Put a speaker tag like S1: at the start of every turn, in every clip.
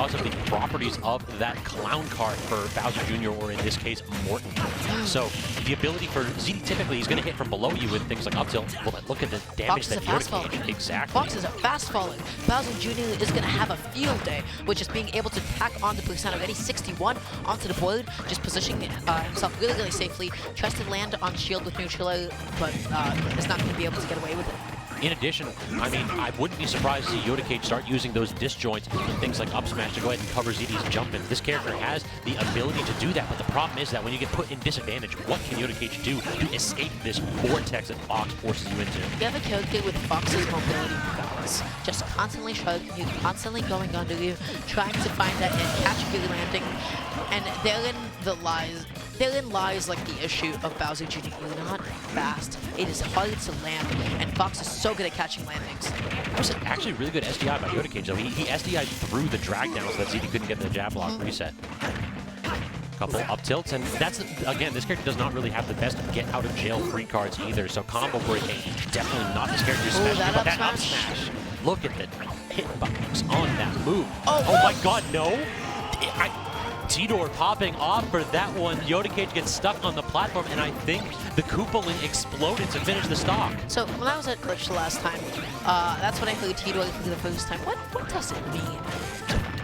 S1: because of the properties of that clown card for Bowser Jr. or in this case, Morton. So the ability for ZD typically is going to hit from below you with things like up tilt. Well, look at the damage that Yoda Cage. Exactly.
S2: Fox is a fast falling. Bowser Jr. is going to have a field day, which is being able to tack on the percent of any 61 onto the board, just positioning himself really, really safely. Tries to land on shield with neutral, but is not going to be able to get away with it.
S1: In addition, I mean, I wouldn't be surprised to see Yoda Cage start using those disjoints and things like up smash to go ahead and cover ZD's jump in. This character has the ability to do that, but the problem is that when you get put in disadvantage, what can Yoda Cage do to escape this vortex that Fox forces you into?
S2: You have a character with Fox's mobility balance, just constantly shrugging you, constantly going under you, trying to find that and catch really landing, and therein lies like the issue of Bowser Jr. You're not fast. It is hard to land, and Fox is so good at catching landings.
S1: That was actually really good SDI by Yoda Cage, though. He SDI'd through the drag down so that ZD couldn't get the jab block reset. Couple up tilts, and that's, again, this character does not really have the best get out of jail free cards either, so combo breaking, definitely not this character's specialty, but that up smash. Look at the hitbox on that move. Oh my god, no! T-Door popping off for that one. Yoda Cage gets stuck on the platform, and I think the Koopaling exploded to finish the stock.
S2: So when I was at Glitch the last time, that's when I heard T-Door for the first time. What does it mean?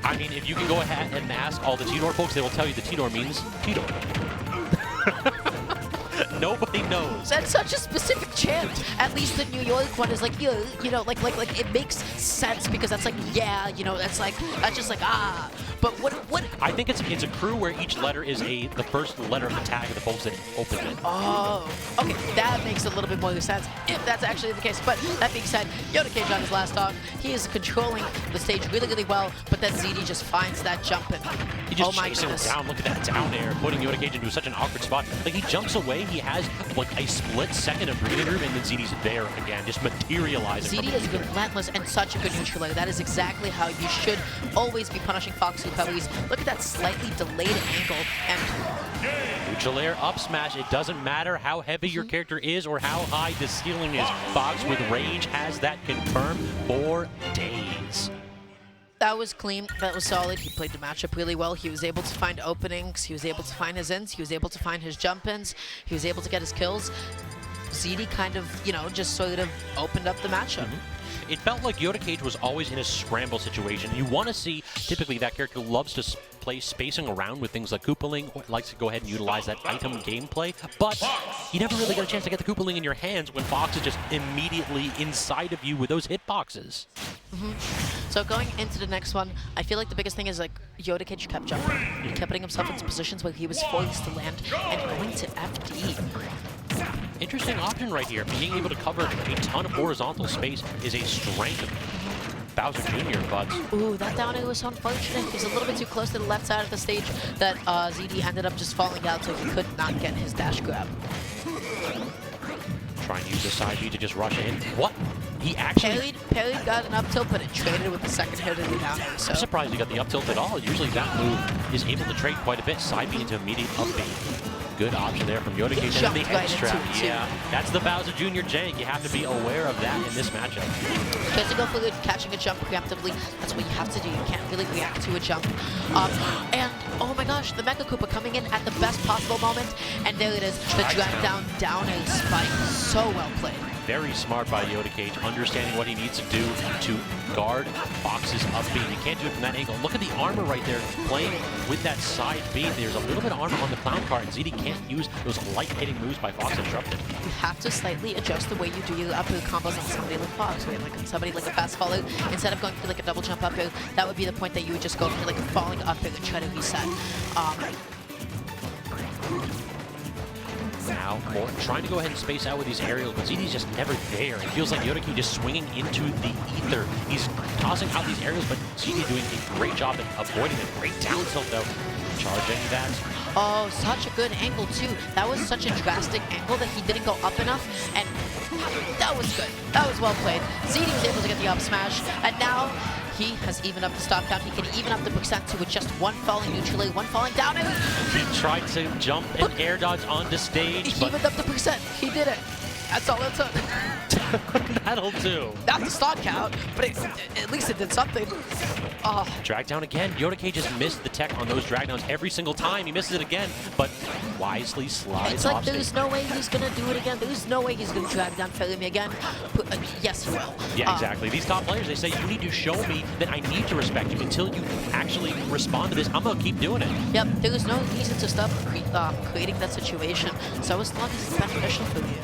S1: I mean, if you can go ahead and ask all the T-Door folks, they will tell you the T-Door means T-Door. Nobody knows.
S2: That's such a specific chant. At least the New York one is like, you know, like it makes sense because that's like, yeah, you know, that's just like, ah. But what?
S1: I think it's a crew where each letter is the first letter of the tag of the folks that open it.
S2: Oh, okay, that makes a little bit more sense if that's actually the case. But that being said, Yoda Cage on his last stock, he is controlling the stage really, really well. But then ZD just finds that jump in.
S1: He just chases him down. Look at that down air, putting Yoda Cage into such an awkward spot. Like, he jumps away, he has like a split second of breathing room, and then ZD's there again, just materializing.
S2: ZD is relentless and such a good neutralizer. That is exactly how you should always be punishing Fox recoveries. Look at that slightly delayed angle, and
S1: neutral air up smash. It doesn't matter how heavy your character is or how high the ceiling is. Fox with range has that confirmed for days.
S2: That was clean. That was solid. He played the matchup really well. He was able to find openings. He was able to find his ins. He was able to find his jump ins. He was able to get his kills. ZD kind of, you know, just sort of opened up the matchup.
S1: It felt like Yoda Cage was always in a scramble situation. You want to see, typically that character loves to play spacing around with things like Koopaling, likes to go ahead and utilize that item gameplay, but you never really get a chance to get the Koopaling in your hands when Fox is just immediately inside of you with those hitboxes.
S2: So going into the next one, I feel like the biggest thing is like Yoda Cage kept jumping. He kept putting himself into positions where he was forced to land and going to FD.
S1: Interesting option right here. Being able to cover a ton of horizontal space is a strength of Bowser Jr., but...
S2: Ooh, that down air was unfortunate. He was a little bit too close to the left side of the stage that ZD ended up just falling out, so he could not get his dash grab.
S1: Try and use the side B to just rush in. What? He actually...
S2: Parried got an up tilt, but it traded with the second hit of the down air, so...
S1: I'm surprised he got the up tilt at all. Usually that move is able to trade quite a bit. Side B into immediate up B. Good option there from Yoda Cage, and the edge trap. Yeah, that's the Bowser Jr. jank. You have to be aware of that in this matchup.
S2: Tries to go for the catching a jump preemptively. That's what you have to do. You can't really react to a jump. And oh my gosh, the Mecha Koopa coming in at the best possible moment, and there it is, the drag down air spike. So well played.
S1: Very smart by Yoda Cage, understanding what he needs to do to guard Fox's up B. He can't do it from that angle. Look at the armor right there, playing with that side B. There's a little bit of armor on the clown card, and ZD can't use those light-hitting moves by Fox Interrupted.
S2: You have to slightly adjust the way you do your up air combos on somebody like Fox, right? Like somebody like a fast follow, instead of going for like a double jump up air, that would be the point that you would just go for like a falling up air and try to reset.
S1: Now, Morton trying to go ahead and space out with these aerials, but ZD's just never there. It feels like Yoda Cage just swinging into the ether. He's tossing out these aerials, but ZD doing a great job at avoiding it. Great down tilt, though. Charging that.
S2: Oh, such a good angle, too. That was such a drastic angle that he didn't go up enough, and that was good. That was well played. ZD was able to get the up smash, and now he has evened up the stock count. He can even up the percent to with just one falling neutral, one falling down.
S1: He tried to jump and air dodge onto stage,
S2: he evened up the percent. He did it. That's all it took.
S1: That'll do.
S2: Not the stock count, but at least it did something. Oh.
S1: Drag down again. Yoda Cage just missed the tech on those drag downs every single time. He misses it again, but wisely slides
S2: It's like
S1: off
S2: there's
S1: stage.
S2: no way he's going to do it again. There's no way he's going to drag down Felimi again. Yes, he will.
S1: Yeah, exactly. These top players, they say, you need to show me that I need to respect you. Until you actually respond to this, I'm going to keep doing it.
S2: Yep, there is no reason to stop creating that situation. So as long as it's beneficial for you.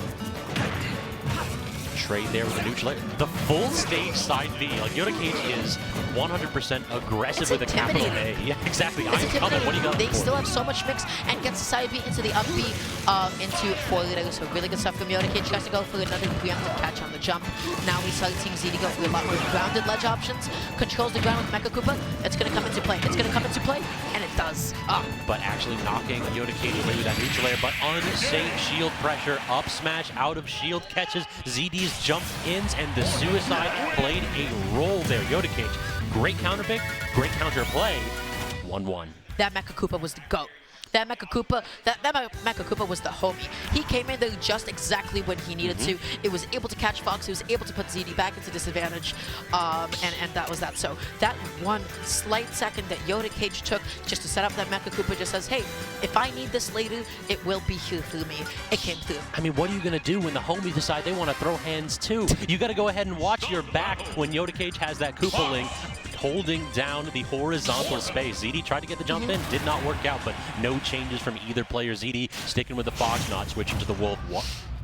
S1: Trade there with the neutral layer. The full stage side B. Like, Yoda Cage is 100% aggressive
S2: It's
S1: with a capital A.
S2: intimidating.
S1: Yeah, exactly.
S2: It's
S1: I'm coming. What do you got?
S2: They still have so much mix and gets the side B into the up B into forward air. So really good stuff from Yoda Cage. Tries to go for another preemptive catch on the jump. Now we start seeing ZD go for a lot more grounded ledge options. Controls the ground with Mecha Koopa. It's going to come into play. It's going to come into play, and it does.
S1: But actually knocking Yoda Cage away with that neutral layer. But unsafe shield pressure. Up smash out of shield catches ZD's jump ins, and the suicide played a role there. Yoda Cage, great counter pick, great counter play. 1-1.
S2: That Mecha Koopa was the GOAT. That Mecha Koopa was the homie. He came in there just exactly when he needed to. It was able to catch Fox. He was able to put ZD back into disadvantage, and that was that. So that one slight second that Yoda Cage took just to set up that Mecha Koopa just says, hey, if I need this later, it will be here through me. It came through.
S1: I mean, what are you going to do when the homies decide they want to throw hands too? You got to go ahead and watch your back when Yoda Cage has that Koopa Link holding down the horizontal space. ZD tried to get the jump in, did not work out, but no changes from either player. ZD sticking with the Fox, not switching to the Wolf.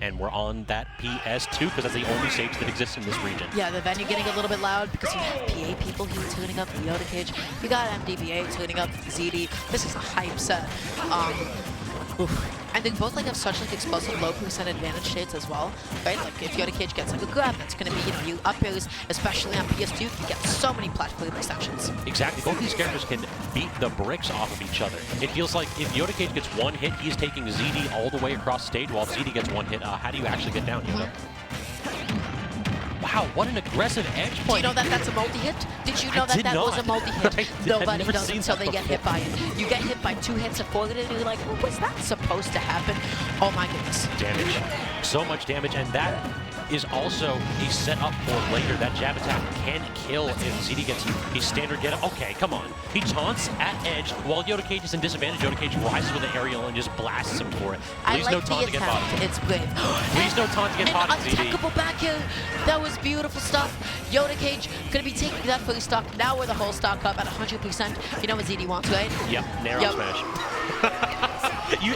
S1: And we're on that PS2 because that's the only stage that exists in this region.
S2: Yeah, the venue getting a little bit loud because you have PA people here tuning up the Yoda Cage. You got MDBA tuning up ZD. This is a hype set. And they both like have such like explosive low percent advantage shades as well, right? Like if Yoda Cage gets like a grab, that's gonna be, you up airs, especially on PS2, you get so many platform extensions.
S1: Exactly. Both these characters can beat the bricks off of each other. It feels like if Yoda Cage gets one hit, he's taking ZD all the way across stage, while if ZD gets one hit, how do you actually get down, Yoda? Wow, what an aggressive edge play.
S2: Do you know that that's a multi-hit? Did you know that that was a multi-hit? Nobody does until they get hit by it. You get hit by 2 hits of forward and you're like, oh, was that supposed to happen? Oh my goodness.
S1: Damage. So much damage, and that is also a setup for later. That jab attack can kill if ZD gets his standard get up. Okay, come on. He taunts at edge while Yoda Cage is in disadvantage. Yoda Cage rises with an aerial and just blasts him for it. Please no taunt to get bottom.
S2: It's brave.
S1: Please no taunt to get bottom, ZD.
S2: Untechable back here. That was beautiful stuff. Yoda Cage gonna be taking that for the stock. Now we're the whole stock up at 100%. You know what ZD wants, right?
S1: Yep, narrow smash.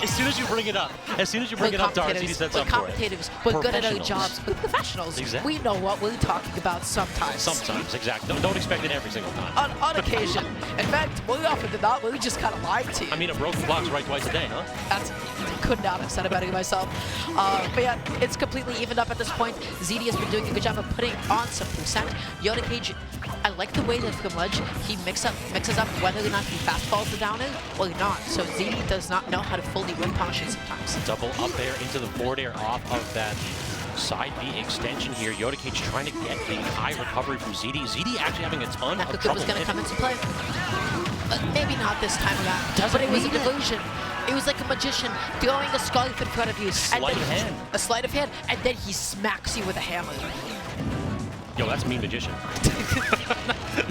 S1: As soon as you bring it up, Dark, ZD sets up for it.
S2: We're good at our jobs. We're professionals.
S1: Exactly.
S2: We know what we're talking about sometimes.
S1: Sometimes, exactly. Don't expect it every single time.
S2: On occasion. In fact, more often than not, we just kind of lied to you.
S1: I mean, a broken clock's right twice a day, huh?
S2: That's, could not have said it better myself. But yeah, it's completely evened up at this point. ZD has been doing a good job of putting on some percent. Yoda Cage, I like the way that from ledge he mixes up whether or not he fastballs the down air or not. So ZD does not know how to fully whip punish it sometimes.
S1: Double up air into the forward air off of that side B extension here. Yoda Cage trying to get a high recovery from ZD. ZD actually having a ton of trouble.
S2: Koopa's going to come into play. Maybe not this time around, but it was an illusion. It was like a magician throwing a scarf in front of you.
S1: Sleight of hand.
S2: A sleight of hand, and then he smacks you with a hammer.
S1: Yo, that's mean magician.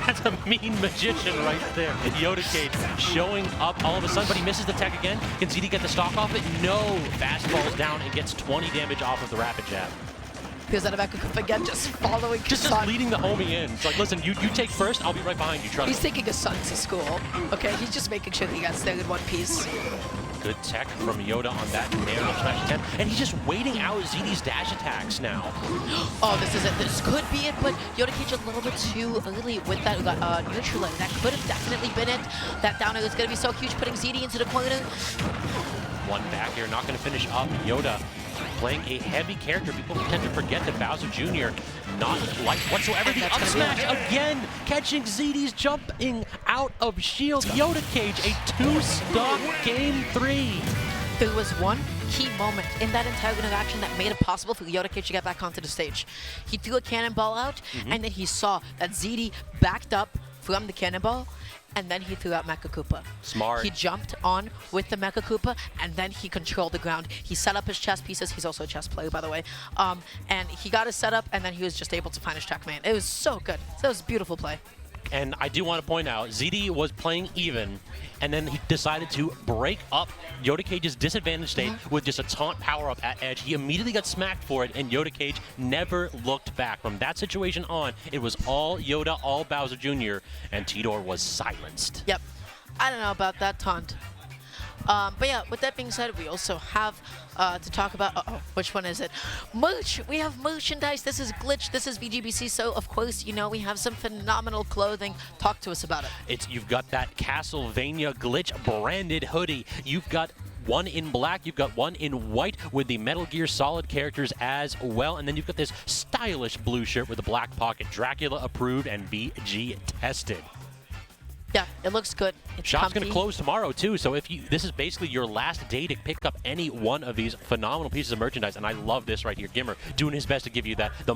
S1: That's a mean magician right there. Yoda Cage showing up all of a sudden, but he misses the tech again. Can ZD get the stock off it? No. Fastballs down and gets 20 damage off of the rapid jab.
S2: Because out of Mecha Koopa again, just following
S1: just leading the homie in. It's like, listen, you take first, I'll be right behind you, trust me.
S2: He's taking his son to school. Okay, he's just making sure that he gets there in one piece.
S1: Good tech from Yoda on that narrow smash attempt. And he's just waiting out ZD's dash attacks now.
S2: Oh, this is it. This could be it, but Yoda Cage a little bit too early with that neutral layer. That could have definitely been it. That down air is going to be so huge, putting ZD into the corner.
S1: One back here, not going to finish up. Yoda playing a heavy character. People tend to forget that Bowser Jr. not light whatsoever. The up smash again, catching ZD's jumping out of shield. Yoda Cage, a 2-stock game 3.
S2: There was one key moment in that entire interaction that made it possible for Yoda Cage to get back onto the stage. He threw a cannonball out, and then he saw that ZD backed up from the cannonball, and then he threw out Mecha Koopa.
S1: Smart.
S2: He jumped on with the Mecha Koopa, and then he controlled the ground. He set up his chess pieces. He's also a chess player, by the way. And he got his setup, and then he was just able to find his checkmate. It was so good. So it was a beautiful play.
S1: And I do want to point out, ZD was playing even, and then he decided to break up Yoda Cage's disadvantaged state with just a taunt power-up at edge. He immediately got smacked for it, and Yoda Cage never looked back. From that situation on, it was all Yoda, all Bowser Jr., and Tidor was silenced.
S2: Yep. I don't know about that taunt. But yeah, with that being said, we also have to talk about, which one is it? Merch! We have merchandise. This is Glitch. This is VGBC. So, of course, you know, we have some phenomenal clothing. Talk to us about it.
S1: You've got that Castlevania Glitch branded hoodie. You've got one in black, you've got one in white with the Metal Gear Solid characters as well, and then you've got this stylish blue shirt with a black pocket, Dracula approved and VG tested.
S2: Yeah, it looks good. It's
S1: Shop's
S2: comfy.
S1: going to close tomorrow too, so this is basically your last day to pick up any one of these phenomenal pieces of merchandise, and I love this right here. Gimmer doing his best to give you that. The